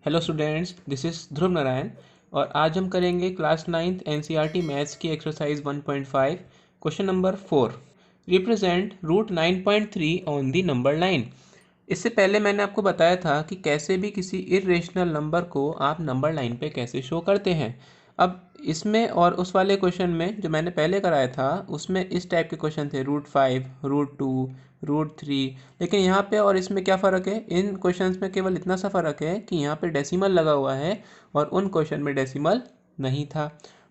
Hello students, this is Dhruv Narayan और आज हम करेंगे क्लास 9th एनसीईआरटी मैथ्स की exercise 1.5 question number 4। Represent root 9.3 on the number line. इससे पहले मैंने आपको बताया था कि कैसे भी किसी इर्रेशनल नंबर को आप नंबर लाइन पे कैसे शो करते हैं। अब इसमें और उस वाले क्वेश्चन में जो मैंने पहले कराया था उसमें इस टाइप के क्वेश्चन थे, रूट 5, रूट 2, रूट 3। लेकिन यहाँ पे और इसमें क्या फ़र्क है, इन क्वेश्चंस में केवल इतना सा फ़र्क है कि यहाँ पे डेसिमल लगा हुआ है और उन क्वेश्चन में डेसिमल नहीं था।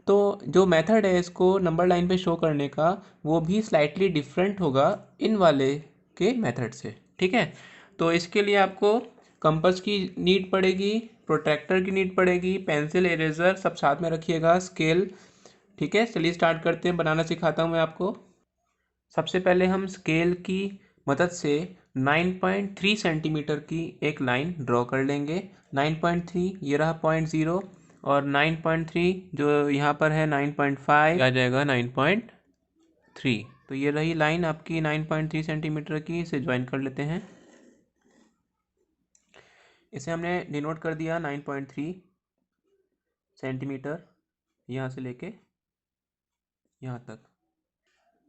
तो जो मेथड है इसको नंबर लाइन पे शो करने का वो भी स्लाइटली डिफरेंट होगा इन वाले के मेथड से। ठीक है, तो इसके लिए आपको कंपास की नीड पड़ेगी, प्रोट्रैक्टर की नीड पड़ेगी, पेंसिल, इरेजर सब साथ में रखिएगा, स्केल। ठीक है, चलिए स्टार्ट करते हैं, बनाना सिखाता हूँ मैं आपको। सबसे पहले हम स्केल की मदद से 9.3 सेंटीमीटर की एक लाइन ड्रॉ कर लेंगे। 9.3 ये रहा 0.0 और 9.3 जो यहाँ पर है 9.5 आ जाएगा 9.3। तो ये रही लाइन आपकी 9.3 सेंटीमीटर की। इसे ज्वाइन कर लेते हैं। इसे हमने डिनोट कर दिया 9.3 सेंटीमीटर यहाँ से लेके यहाँ तक।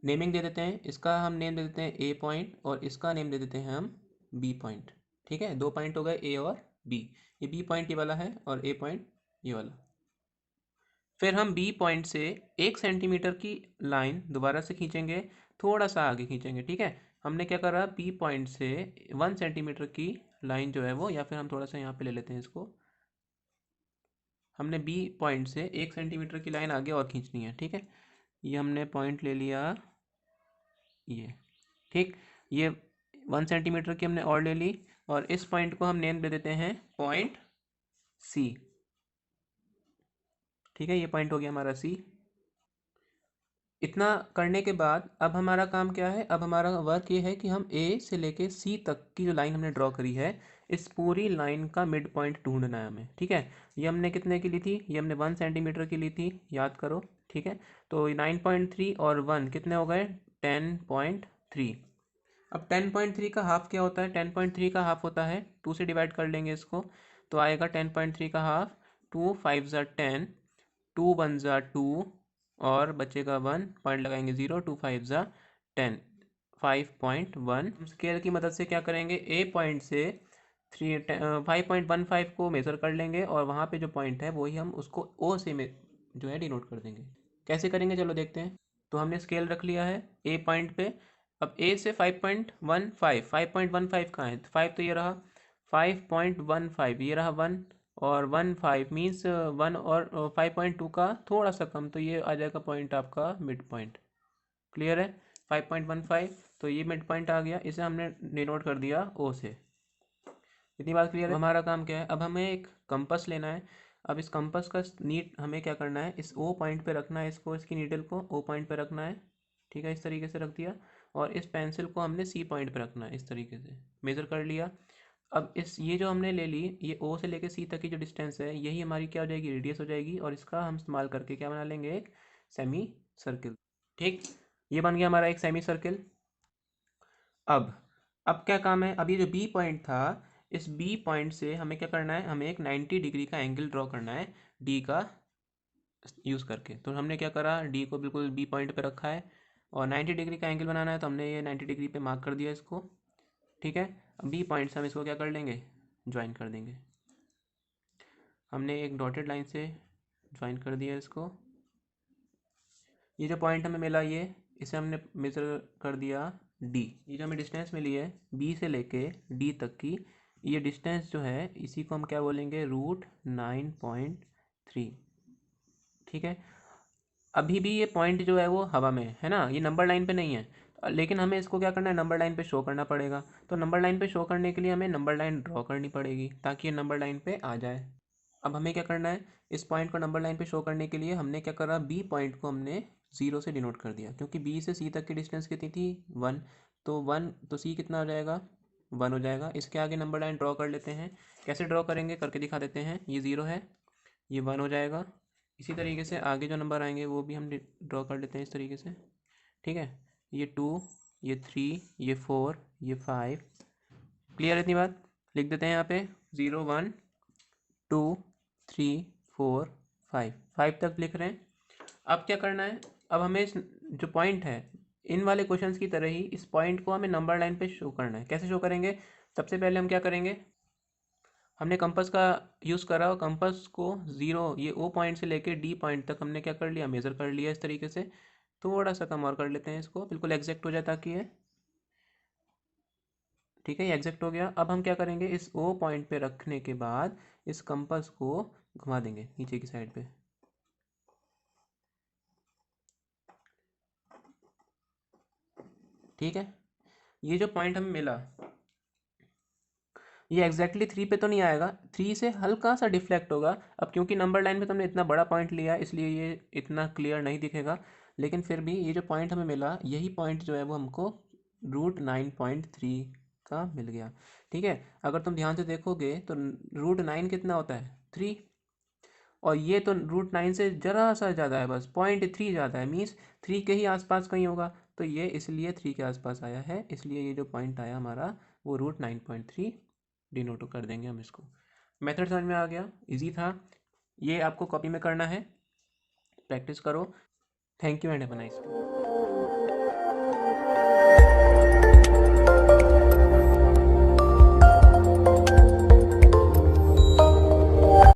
नेमिंग दे देते हैं, इसका हम नेम दे देते हैं ए पॉइंट और इसका नेम दे देते हैं हम बी पॉइंट। ठीक है, दो पॉइंट हो गए ए और बी। ये बी पॉइंट ये वाला है और ए पॉइंट ये वाला। फिर हम बी पॉइंट से 1 सेंटीमीटर की लाइन दोबारा से खींचेंगे, थोड़ा सा आगे खींचेंगे। ठीक है, हमने क्या करा, बी पॉइंट से 1 सेंटीमीटर की लाइन जो है वो, या फिर हम थोड़ा सा यहाँ पे ले लेते हैं इसको, हमने बी पॉइंट से 1 सेंटीमीटर की लाइन आगे और खींचनी है। ठीक है, ये हमने पॉइंट ले लिया ये। ठीक, ये 1 सेंटीमीटर की हमने और ले ली और इस पॉइंट को हम नेम दे देते हैं पॉइंट सी। ठीक है, ये पॉइंट हो गया हमारा सी। इतना करने के बाद अब हमारा काम क्या है, अब हमारा वर्क ये है कि हम ए से लेके सी तक की जो लाइन हमने ड्रॉ करी है, इस पूरी लाइन का मिड पॉइंट ढूंढना है हमें। ठीक है, ये हमने कितने की ली थी, ये हमने 1 सेंटीमीटर की ली थी, याद करो। ठीक है, तो 9.3 और 1 कितने हो गए, 10.3। अब 10.3 का हाफ क्या होता है, 10.3 का हाफ होता है 2 से डिवाइड कर लेंगे इसको, तो आएगा 10.3 का हाफ, 2 5 ज़ा 10, 2 1 ज़ा 2 और बचेगा 1, पॉइंट लगाएंगे 0, 2 5 ज़ा 10, 5.1। हम स्केल की मदद से क्या करेंगे, ए पॉइंट से 5.15 को मेज़र कर लेंगे और वहाँ पे जो पॉइंट है वही हम उसको ओ से में जो है डिनोट कर देंगे। कैसे करेंगे चलो देखते हैं। तो हमने स्केल रख लिया है ए पॉइंट पे। अब ए से 5.15, 5.15 कहाँ है, 5 तो ये रहा, 5.15 ये रहा 1 और 1 5 मीन्स 1 और 5.2 का थोड़ा सा कम, तो ये आ जाएगा पॉइंट आपका मिड पॉइंट। क्लियर है, 5.15 तो ये मिड पॉइंट आ गया, इसे हमने डिनोट कर दिया ओ से। इतनी बात क्लियर है। हमारा काम क्या है, अब हमें एक कंपास लेना है। अब इस कंपास का नीड हमें क्या करना है, इस ओ पॉइंट पे रखना है इसको, इसकी नीडल को ओ पॉइंट पे रखना है। ठीक है, इस तरीके से रख दिया और इस पेंसिल को हमने सी पॉइंट पे रखना है, इस तरीके से मेज़र कर लिया। अब इस ये जो हमने ले ली, ये ओ से लेके सी तक की जो डिस्टेंस है यही हमारी क्या हो जाएगी, रेडियस हो जाएगी और इसका हम इस्तेमाल करके क्या बना लेंगे, एक सेमी सर्किल। ठीक, ये बन गया हमारा एक सेमी सर्किल। अब क्या काम है, अब ये जो बी पॉइंट था, इस बी पॉइंट से हमें क्या करना है, हमें एक 90 डिग्री का एंगल ड्रॉ करना है डी का यूज़ करके। तो हमने क्या करा, डी को बिल्कुल बी पॉइंट पे रखा है और 90 डिग्री का एंगल बनाना है, तो हमने ये 90 डिग्री पे मार्क कर दिया इसको। ठीक है, अब बी पॉइंट से हम इसको क्या कर लेंगे, ज्वाइन कर देंगे। हमने एक डॉटेड लाइन से ज्वाइन कर दिया इसको। ये जो पॉइंट हमें मिला, ये इसे हमने मेज़र कर दिया डी। ये जो हमें डिस्टेंस मिली है बी से लेके डी तक की, ये डिस्टेंस जो है इसी को हम क्या बोलेंगे, रूट 9.3। ठीक है, अभी भी ये पॉइंट जो है वो हवा में है ना, ये नंबर लाइन पे नहीं है, लेकिन हमें इसको क्या करना है, नंबर लाइन पे शो करना पड़ेगा। तो नंबर लाइन पे शो करने के लिए हमें नंबर लाइन ड्रॉ करनी पड़ेगी ताकि ये नंबर लाइन पे आ जाए। अब हमें क्या करना है, इस पॉइंट को नंबर लाइन पे शो करने के लिए हमने क्या करा, बी पॉइंट को हमने 0 से डिनोट कर दिया, क्योंकि बी से सी तक की डिस्टेंस कितनी थी, 1। तो 1 तो सी कितना हो जाएगा, 1 हो जाएगा। इसके आगे नंबर लाइन ड्रॉ कर लेते हैं। कैसे ड्रॉ करेंगे करके दिखा देते हैं। ये 0 है, ये 1 हो जाएगा। इसी तरीके से आगे जो नंबर आएंगे वो भी हम ड्रॉ कर लेते हैं इस तरीके से। ठीक है, ये 2, ये 3, ये 4, ये 5। क्लियर है इतनी बात, लिख देते हैं यहाँ पे 0 1 2 3 4 5 5 तक लिख रहे हैं। अब क्या करना है, अब हमें इस जो पॉइंट है इन वाले क्वेश्चंस की तरह ही इस पॉइंट को हमें नंबर लाइन पे शो करना है। कैसे शो करेंगे, सबसे पहले हम क्या करेंगे, हमने कंपास का यूज़ करा और कंपास को ज़ीरो ये ओ पॉइंट से लेके डी पॉइंट तक हमने क्या कर लिया, मेज़र कर लिया इस तरीके से। थोड़ा सा कम और कर लेते हैं इसको, बिल्कुल एग्जैक्ट हो जाए ताकि ये ठीक है, ये एग्जैक्ट हो गया। अब हम क्या करेंगे, इस ओ पॉइंट पे रखने के बाद इस कंपास को घुमा देंगे नीचे की साइड पे। ठीक है, ये जो पॉइंट हमें मिला ये एग्जैक्टली 3 पे तो नहीं आएगा, 3 से हल्का सा डिफ्लेक्ट होगा। अब क्योंकि नंबर लाइन में तुमने इतना बड़ा पॉइंट लिया इसलिए ये इतना क्लियर नहीं दिखेगा, लेकिन फिर भी ये जो पॉइंट हमें मिला यही पॉइंट जो है वो हमको √9.3 का मिल गया। ठीक है, अगर तुम ध्यान से देखोगे तो √9 कितना होता है, 3, और ये तो √9 से जरा सा ज़्यादा है, बस 0.3 ज़्यादा है, मीन्स 3 के ही आसपास कहीं होगा। तो ये इसलिए 3 के आसपास आया है, इसलिए ये जो पॉइंट आया हमारा वो √9.3 डिनोट कर देंगे हम इसको। मेथड समझ में आ गया, इजी था। ये आपको कॉपी में करना है, प्रैक्टिस करो। Thank you and have a nice day.